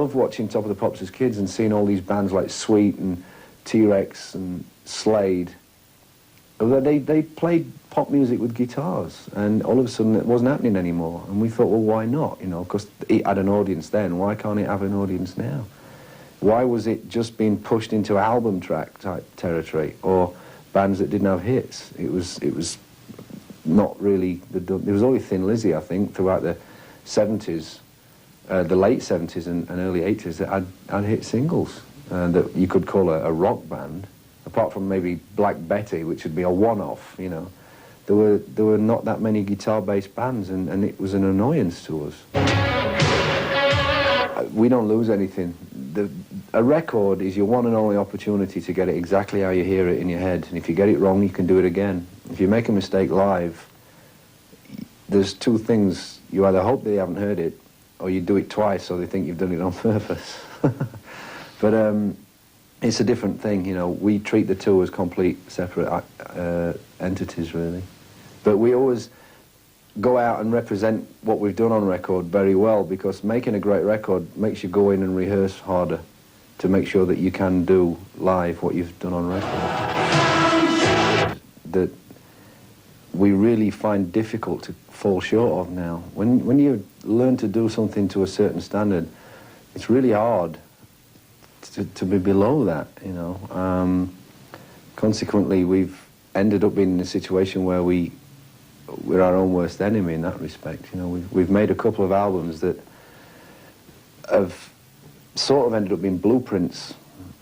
loved watching Top of the Pops as kids and seeing all these bands like Sweet and T-Rex and Slade. They played pop music with guitars, and all of a sudden it wasn't happening anymore. And we thought, well, why not? You know, because it had an audience then. Why can't it have an audience now? Why was it just being pushed into album track type territory or bands that didn't have hits? It was not really. There was only Thin Lizzy, I think, throughout the 70s, the late 70s and early 80s that had hit singles that you could call a rock band. Apart from maybe Black Betty, which would be a one-off, you know, there were not that many guitar-based bands, and it was an annoyance to us. We don't lose anything. A record is your one and only opportunity to get it exactly how you hear it in your head, and if you get it wrong, you can do it again. If you make a mistake live, there's two things. You either hope they haven't heard it, or you do it twice so they think you've done it on purpose. But it's a different thing, you know. We treat the two as complete separate entities, really. But we always go out and represent what we've done on record very well, because making a great record makes you go in and rehearse harder to make sure that you can do live what you've done on record. That we really find difficult to fall short of now. When you learn to do something to a certain standard, it's really hard to be below that, you know. Consequently, we've ended up in a situation where we're our own worst enemy in that respect. You know, we've made a couple of albums that have sort of ended up being blueprints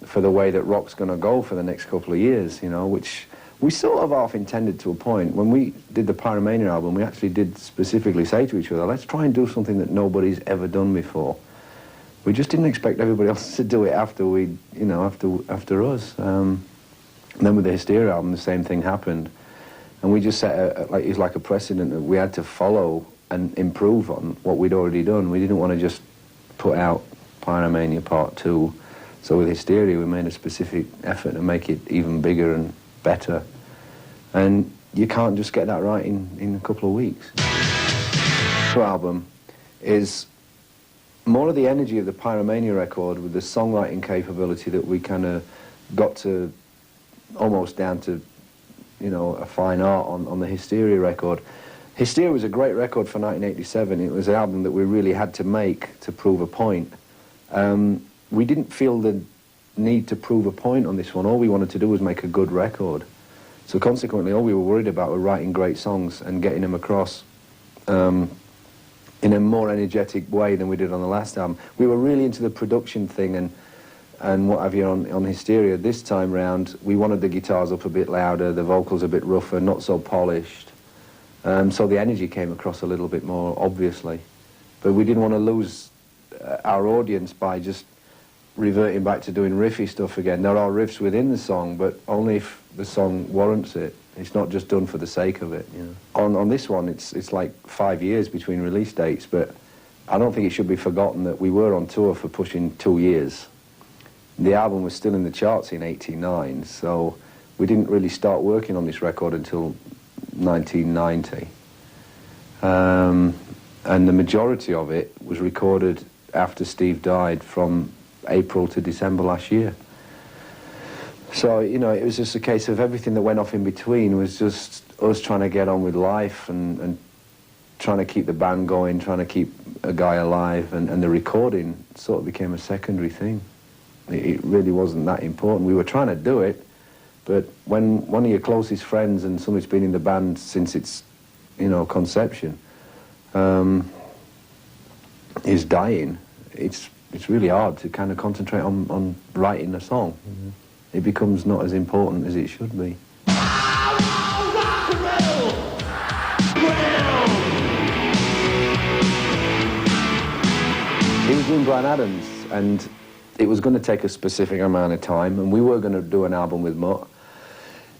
for the way that rock's going to go for the next couple of years, you know, which we sort of half intended to a point. When we did the Pyromania album, we actually did specifically say to each other, let's try and do something that nobody's ever done before. We just didn't expect everybody else to do it after we, you know, after us. And then with the Hysteria album, the same thing happened, and we just set it was like a precedent that we had to follow and improve on what we'd already done. We didn't want to just put out Pyromania Part 2. So with Hysteria, we made a specific effort to make it even bigger and better. And you can't just get that right in a couple of weeks. The album is more of the energy of the Pyromania record with the songwriting capability that we kind of got to almost down to, you know, a fine art on the Hysteria record. Hysteria was a great record for 1987. It was an album that we really had to make to prove a point. We didn't feel the need to prove a point on this one. All we wanted to do was make a good record. So consequently, all we were worried about were writing great songs and getting them across in a more energetic way than we did on the last album. We were really into the production thing and what have you on Hysteria. This time round, we wanted the guitars up a bit louder, the vocals a bit rougher, not so polished. So the energy came across a little bit more obviously. But we didn't want to lose our audience by just reverting back to doing riffy stuff again. There are riffs within the song, but only if the song warrants it. It's not just done for the sake of it, you know. On this one, it's like 5 years between release dates, but I don't think it should be forgotten that we were on tour for pushing 2 years. The album was still in the charts in '89, so we didn't really start working on this record until 1990. And the majority of it was recorded after Steve died, from April to December last year. So, you know, it was just a case of everything that went off in between was just us trying to get on with life and trying to keep the band going, trying to keep a guy alive, and the recording sort of became a secondary thing. It really wasn't that important. We were trying to do it, but when one of your closest friends and somebody's been in the band since its, you know, conception, is dying, it's really hard to kind of concentrate on writing a song. Mm-hmm. It becomes not as important as it should be. He was doing Bryan Adams, and it was going to take a specific amount of time, and we were going to do an album with Mutt.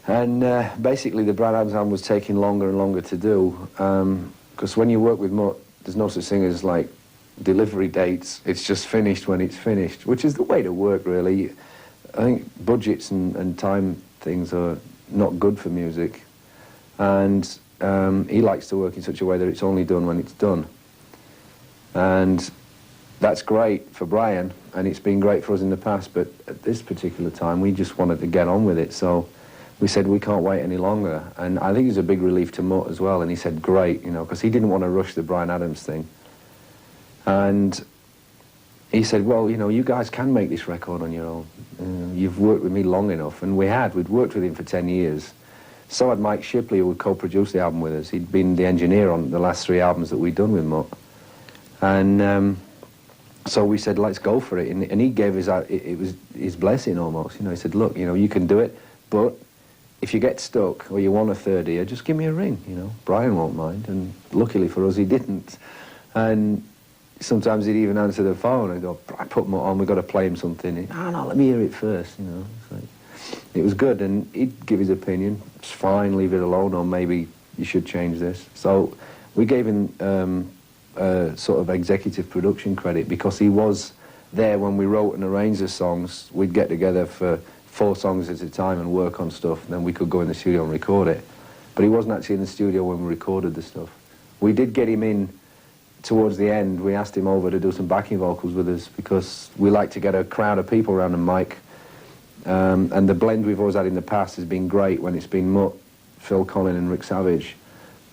And basically the Bryan Adams album was taking longer and longer to do, because when you work with Mutt, there's no such thing as like delivery dates. It's just finished when it's finished, which is the way to work, really. I think budgets and time things are not good for music, and he likes to work in such a way that it's only done when it's done. And that's great for Brian, and it's been great for us in the past, but at this particular time, we just wanted to get on with it, so we said we can't wait any longer. And I think it was a big relief to Mutt as well, and he said great, you know, because he didn't want to rush the Bryan Adams thing. And he said, well, you know, you guys can make this record on your own. You've worked with me long enough, and we'd worked with him for 10 years. So had Mike Shipley, who would co-produce the album with us. He'd been the engineer on the last 3 albums that we'd done with Mutt. And so we said, let's go for it. And he gave us, it was his blessing almost. You know, he said, look, you know, you can do it, but if you get stuck or you want a third ear, just give me a ring, you know. Brian won't mind. And luckily for us, he didn't. And sometimes he'd even answer the phone and go, I put Mutt on, we've got to play him something. No, let me hear it first, you know. It's like, it was good, and he'd give his opinion. It's fine, leave it alone, or maybe you should change this. So we gave him sort of executive production credit because he was there when we wrote and arranged the songs. We'd get together for 4 songs at a time and work on stuff, and then we could go in the studio and record it. But he wasn't actually in the studio when we recorded the stuff. We did get him in towards the end. We asked him over to do some backing vocals with us because we like to get a crowd of people around the mic. And the blend we've always had in the past has been great when it's been Mutt, Phil Collin and Rick Savage.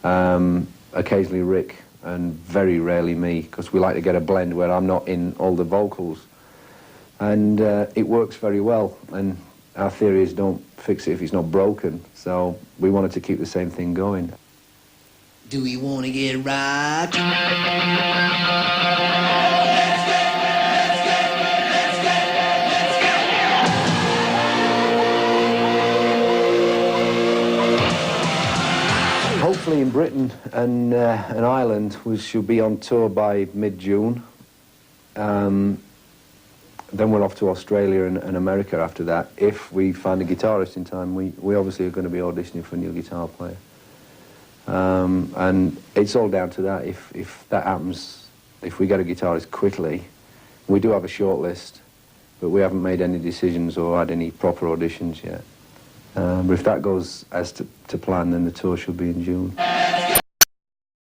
Occasionally Rick, and very rarely me, because we like to get a blend where I'm not in all the vocals. And it works very well, and our theory is don't fix it if it's not broken, so we wanted to keep the same thing going. Do we want to get right? Hopefully in Britain and Ireland, we should be on tour by mid-June. Then we're off to Australia and America after that. If we find a guitarist in time, we obviously are going to be auditioning for a new guitar player. And it's all down to that. If that happens, if we get a guitarist quickly, we do have a short list, but we haven't made any decisions or had any proper auditions yet. But if that goes as to plan, then the tour should be in June.